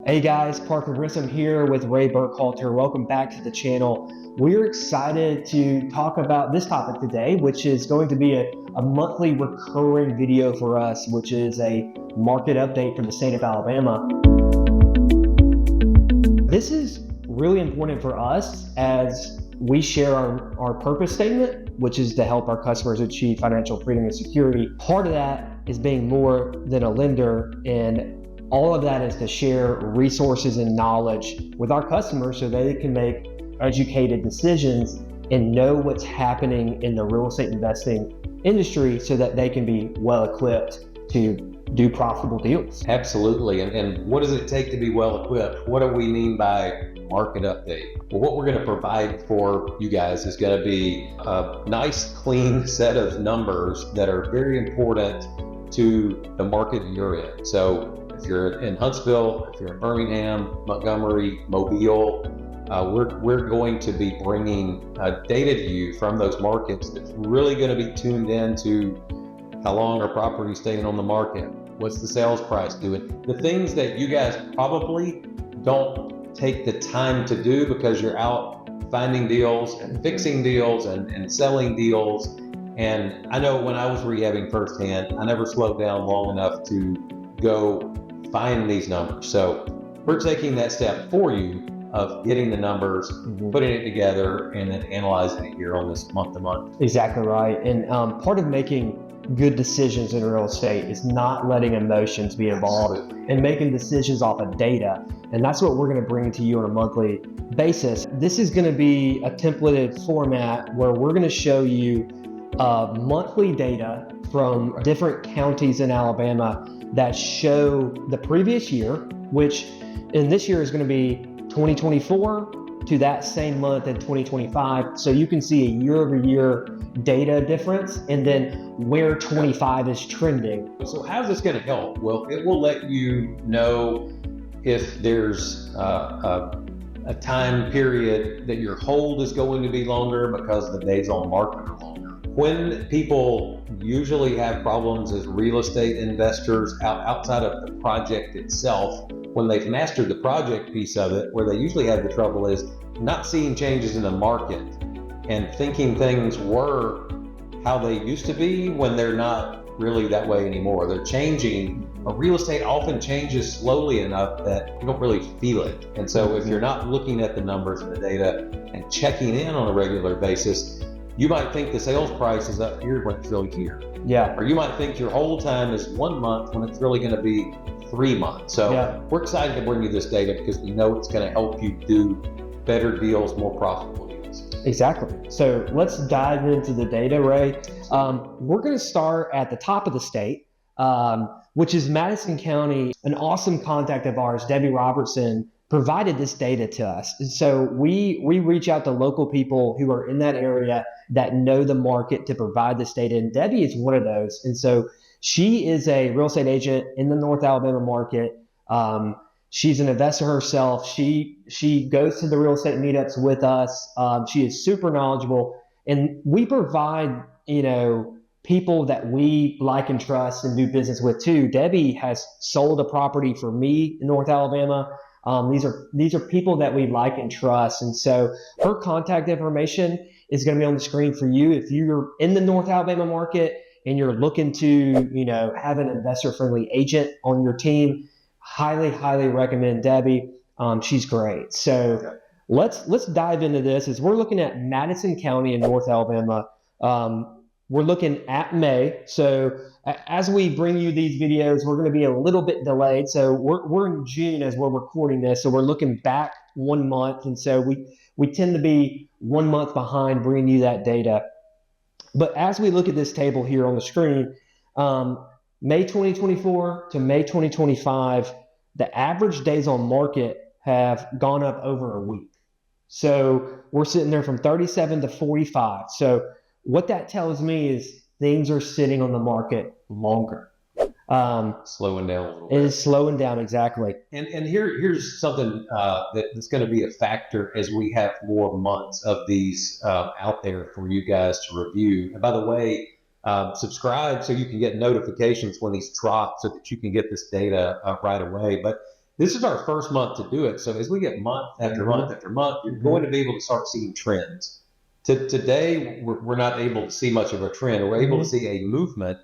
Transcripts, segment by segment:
Hey guys, Parker Grissom here with Ray Burkhalter. Welcome back to the channel. We're excited to talk about this topic today, which is going to be a monthly recurring video for us, which is a market update from the state of Alabama. This is really important for us as we share our purpose statement, which is to help our customers achieve financial freedom and security. Part of that is being more than a lender, and all of that is to share resources and knowledge with our customers so they can make educated decisions and know what's happening in the real estate investing industry so that they can be well equipped to do profitable deals. Absolutely. And what does it take to be well equipped? What do we mean by market update? Well, what we're going to provide for you guys is going to be a nice, clean set of numbers that are very important to the market you're in. So if you're in Huntsville, if you're in Birmingham, Montgomery, Mobile, we're going to be bringing data to you from those markets that's really going to be tuned into how long are properties staying on the market, what's the sales price doing, the things that you guys probably don't take the time to do because you're out finding deals and fixing deals and selling deals. And I know when I was rehabbing firsthand, I never slowed down long enough to go find these numbers. So we're taking that step for you of getting the numbers, putting it together, and then analyzing it here on this month to month. Exactly right. And part of making good decisions in real estate is not letting emotions be involved and making decisions off of data. And that's what we're going to bring to you on a monthly basis. This is going to be a templated format where we're going to show you monthly data from different counties in Alabama that show the previous year, which in this year is going to be 2024 to that same month in 2025. So you can see a year-over-year data difference and then where 25 is trending. So how's this going to help? Well, it will let you know if there's a time period that your hold is going to be longer because the days on market are longer. When people usually have problems as real estate investors outside of the project itself, when they've mastered the project piece of it, where they usually have the trouble is not seeing changes in the market and thinking things were how they used to be when they're not really that way anymore. They're changing. Real estate often changes slowly enough that you don't really feel it. And so if you're not looking at the numbers and the data and checking in on a regular basis, you might think the sales price is up here when it's really here. Yeah. Or you might think your hold time is 1 month when it's really going to be 3 months. So we're excited to bring you this data because we know it's going to help you do better deals, more profitable deals. Exactly. So let's dive into the data, Ray. We're going to start at the top of the state, which is Madison County. An awesome contact of ours, Debbie Robertson, provided this data to us. And so we reach out to local people who are in that area that know the market to provide this data. And Debbie is one of those. And so she is a real estate agent in the North Alabama market. She's an investor herself. She goes to the real estate meetups with us. She is super knowledgeable, and we provide, people that we like and trust and do business with too. Debbie has sold a property for me in North Alabama. These are people that we like and trust. And so her contact information is going to be on the screen for you. If you're in the North Alabama market and you're looking to, have an investor-friendly agent on your team, highly, highly recommend Debbie. She's great. So let's dive into this. As we're looking at Madison County in North Alabama, we're looking at May. So as we bring you these videos, we're going to be a little bit delayed. So we're in June as we're recording this. So we're looking back 1 month. And so we tend to be 1 month behind bringing you that data. But as we look at this table here on the screen, May 2024 to May 2025, the average days on market have gone up over a week. So we're sitting there from 37 to 45. So what that tells me is things are sitting on the market longer. Slowing down a little bit. It is slowing down, exactly. And here's something that's going to be a factor as we have more months of these out there for you guys to review. And by the way, subscribe so you can get notifications when these drop so that you can get this data right away. But this is our first month to do it. So as we get month after month after month, you're going to be able to start seeing trends. Today, we're not able to see much of a trend. We're able to see a movement,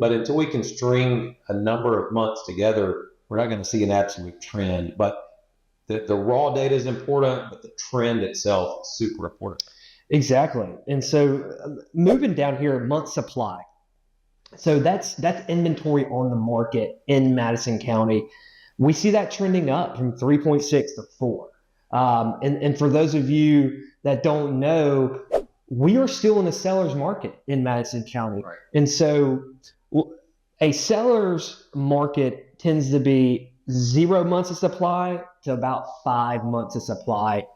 but until we can string a number of months together, we're not going to see an absolute trend. But the raw data is important, but the trend itself is super important. Exactly. And so moving down here, month supply. So that's inventory on the market in Madison County. We see that trending up from 3.6 to 4. And for those of you that don't know, we are still in a seller's market in Madison County. Right. And so a seller's market tends to be 0 months of supply to about 5 months of supply.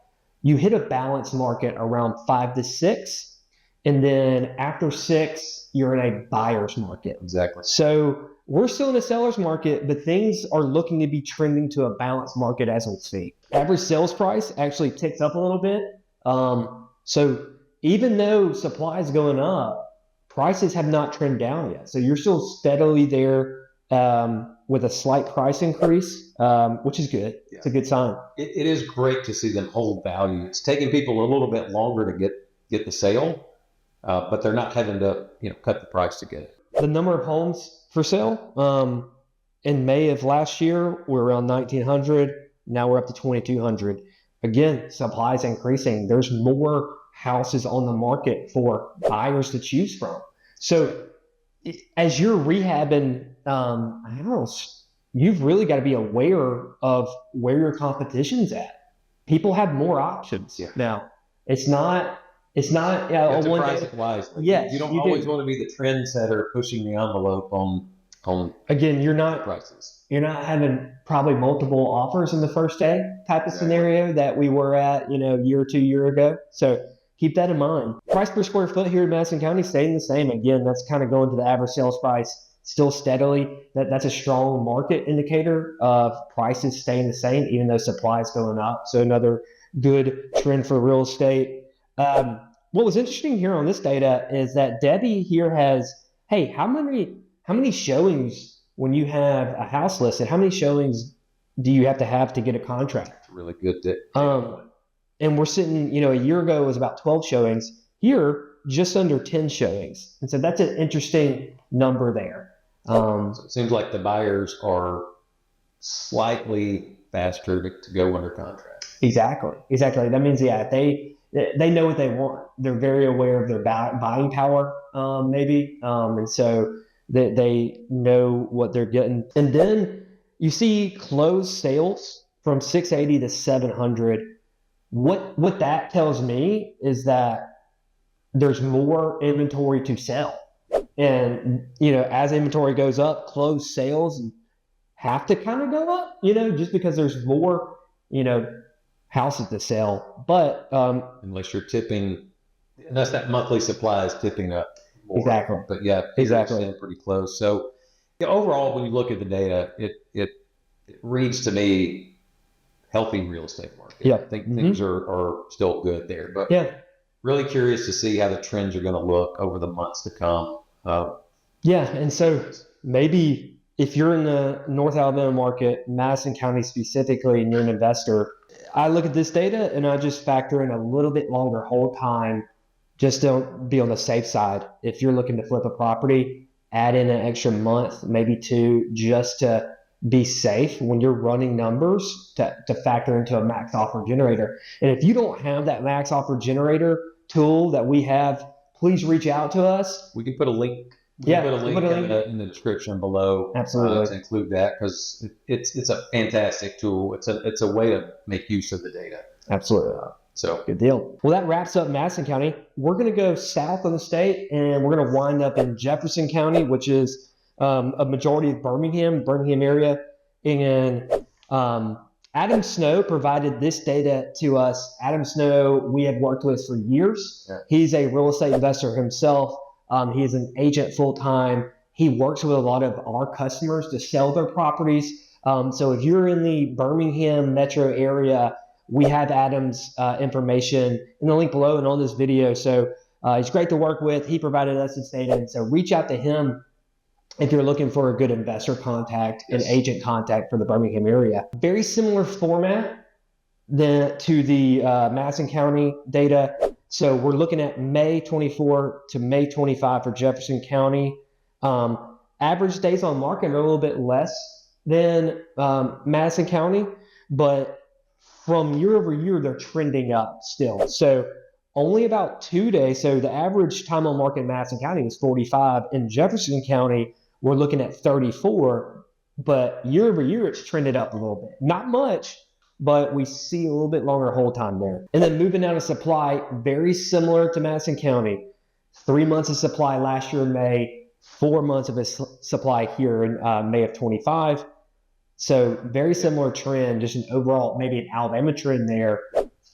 You hit a balanced market around 5 to 6. And then after 6, you're in a buyer's market. Exactly. So we're still in a seller's market, but things are looking to be trending to a balanced market as we speak. Average sales price actually ticks up a little bit. So even though supply is going up, prices have not trended down yet. So you're still steadily there with a slight price increase, which is good. Yeah. It's a good sign. It is great to see them hold value. It's taking people a little bit longer to get the sale, but they're not having to cut the price to get it. The number of homes for sale in May of last year we're around 1,900. Now we're up to 2,200. Again, supply is increasing. There's more houses on the market for buyers to choose from. So as you're rehabbing, you've really got to be aware of where your competition's at. People have more options now. It's not you have to price it wisely. Yes, you don't always want to be the trendsetter pushing the envelope on again, you're not prices. You're not having probably multiple offers in the first day type of scenario that we were at, a year or 2 years ago. So keep that in mind. Price per square foot here in Madison County staying the same. Again, that's kind of going to the average sales price still steadily. That's a strong market indicator of prices staying the same, even though supply is going up. So another good trend for real estate. What was interesting here on this data is that Debbie here has, hey, how many showings when you have a house listed? How many showings do you have to get a contract? That's really good. And we're sitting, a year ago it was about 12 showings. Here, just under 10 showings. And so that's an interesting number there. So it seems like the buyers are slightly faster to go under contract. Exactly. That means, they know what they want. They're very aware of their buying power, maybe. And so they know what they're getting. And then you see closed sales from 680 to 700. What that tells me is that there's more inventory to sell. And, as inventory goes up, closed sales have to kind of go up, just because there's more, houses to sell. But unless you're tipping, unless that monthly supply is tipping up more. Exactly. But exactly, pretty close. So overall, when you look at the data, it reads to me healthy real estate market. Yeah. I think things are still good there. But really curious to see how the trends are going to look over the months to come. And so maybe if you're in the North Alabama market, Madison County specifically, and you're an investor, I look at this data and I just factor in a little bit longer hold time, just don't be on the safe side. If you're looking to flip a property, add in an extra month, maybe 2, just to be safe when you're running numbers to factor into a max offer generator. And if you don't have that max offer generator tool that we have, please reach out to us. We can put a link. In the description below. Absolutely. To include that, because it's a fantastic tool. It's a way to make use of the data. Absolutely. So good deal. Well, that wraps up Madison County. We're going to go south of the state, and we're going to wind up in Jefferson County, which is a majority of Birmingham area. And Adam Snow provided this data to us. Adam Snow, we have worked with for years. Yeah. He's a real estate investor himself. He is an agent full-time. He works with a lot of our customers to sell their properties. So if you're in the Birmingham metro area, we have Adam's information in the link below and on this video. So he's great to work with. He provided us this data. And so reach out to him if you're looking for a good investor contact and Yes. agent contact for the Birmingham area. Very similar format to the Madison County data. So we're looking at May 24 to May 25 for Jefferson County. Average days on market are a little bit less than Madison County, but from year over year, they're trending up still. So only about 2 days. So the average time on market in Madison County is 45. In Jefferson County, we're looking at 34. But year over year, it's trended up a little bit. Not much, but we see a little bit longer hold time there. And then moving down to supply, very similar to Madison County. 3 months of supply last year in May, 4 months of supply here in May of 25. So very similar trend, just an overall, maybe an Alabama trend there.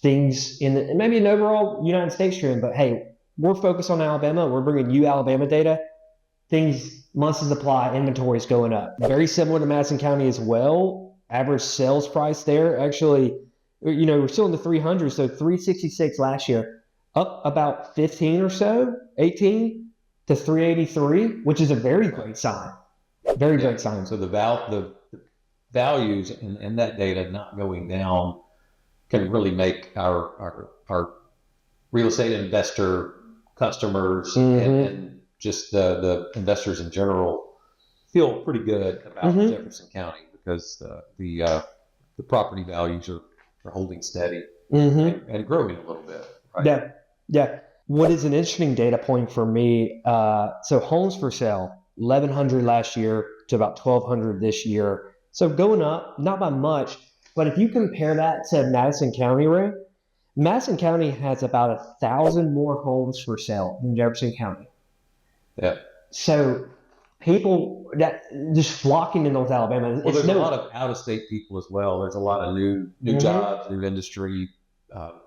Things maybe an overall United States trend, but hey, we're focused on Alabama. We're bringing you Alabama data. Things, months of supply, inventory is going up. Very similar to Madison County as well. Average sales price there, actually, we're still in the 300s, so 366 last year, up about 15 or so, 18 to 383, which is a very great sign. Very great sign. So the values in that data not going down can really make our real estate investor customers and just the investors in general feel pretty good about Jefferson County, because the property values are holding steady and growing a little bit. Right? Yeah. What is an interesting data point for me? So homes for sale, 1,100 last year to about 1,200 this year. So going up, not by much. But if you compare that to Madison County, Ray, Madison County has about 1,000 more homes for sale than Jefferson County. Yeah. So people that just flocking to North Alabama. Well, there's a lot of out-of-state people as well. There's a lot of new jobs, new industry,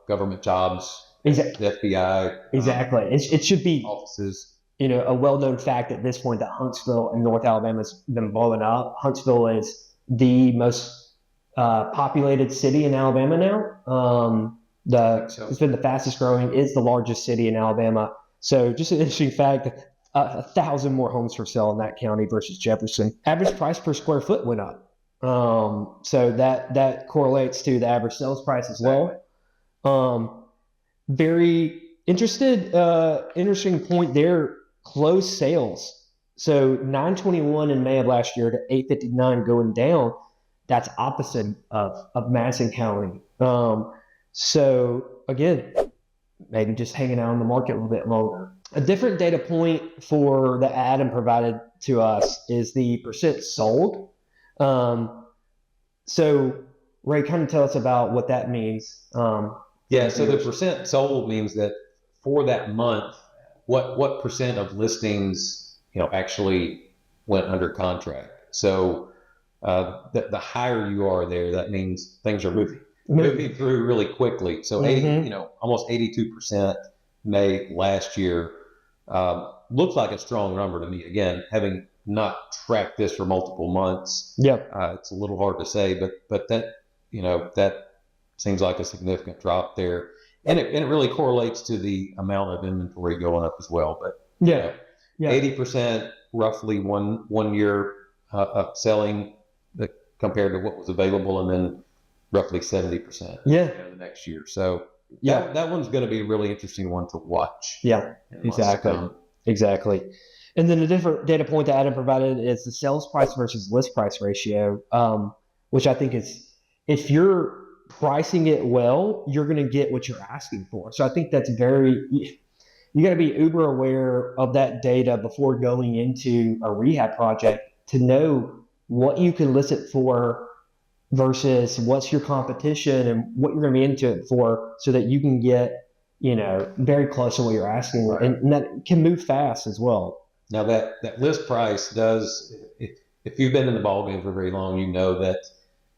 government jobs, exactly. the FBI. Exactly. It should be offices. A well-known fact at this point that Huntsville and North Alabama's been blowing up. Huntsville is the most populated city in Alabama now. It's been the fastest growing. It's the largest city in Alabama. So just an interesting fact, 1,000 more homes for sale in that county versus Jefferson. Average price per square foot went up. So that correlates to the average sales price as well. Very interesting point there, closed sales. So 921 in May of last year to 859 going down. That's opposite of Madison County. So again, maybe just hanging out on the market a little bit longer. A different data point for that Adam provided to us is the percent sold. So Ray, kind of tell us about what that means. So the percent sold means that for that month, what percent of listings actually went under contract. So the higher you are there, that means things are moving through really quickly. So almost 82% May last year looks like a strong number to me. Again, having not tracked this for multiple months, it's a little hard to say, but that that seems like a significant drop there, and it really correlates to the amount of inventory going up as well. But 80% roughly one year of selling compared to what was available, and then roughly 70% the next year. So that one's going to be a really interesting one to watch. Exactly. And then a different data point that Adam provided is the sales price versus list price ratio, which I think is, if you're pricing it well, you're going to get what you're asking for. So I think that's you got to be uber aware of that data before going into a rehab project to know what you can list it for versus what's your competition and what you're going to be into it for, so that you can get, very close to what you're asking. Right. And that can move fast as well. Now that list price does, if you've been in the ballgame for very long, you know that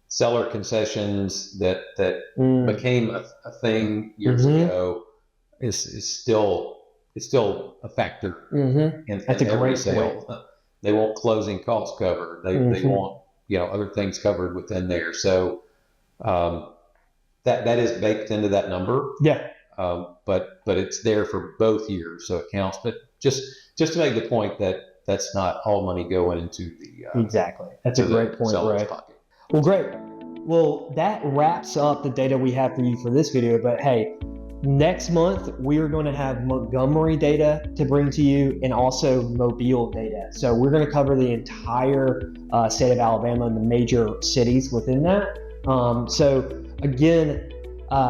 seller concessions that became a thing years ago is still a factor in every sale. Point. They want closing costs covered. They want other things covered within there. So that is baked into that number. But it's there for both years, so it counts. But just to make the point that that's not all money going into the Exactly. That's a to the great point, seller's Ray. pocket. Well, great. Well, that wraps up the data we have for you for this video. But hey, next month we are going to have Montgomery data to bring to you and also Mobile data. So we're going to cover the entire state of Alabama and the major cities within that. So again,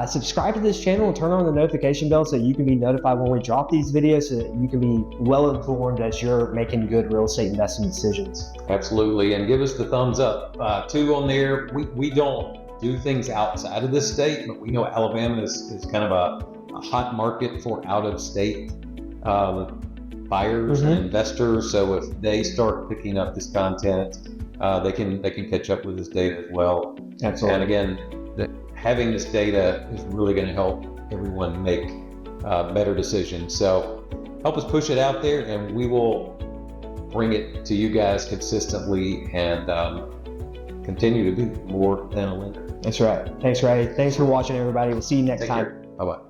subscribe to this channel and turn on the notification bell so you can be notified when we drop these videos, so that you can be well informed as you're making good real estate investment decisions. Absolutely, and give us the thumbs up. Too, on there, we don't do things outside of this state, but we know Alabama is kind of a hot market for out-of-state buyers and investors. So if they start picking up this content, they can catch up with this data as well. Absolutely. And again, having this data is really going to help everyone make better decisions. So help us push it out there, and we will bring it to you guys consistently and continue to be more than a lender. That's right. Thanks, Ray. Thanks for watching, everybody. We'll see you next Take time. care. Bye-bye.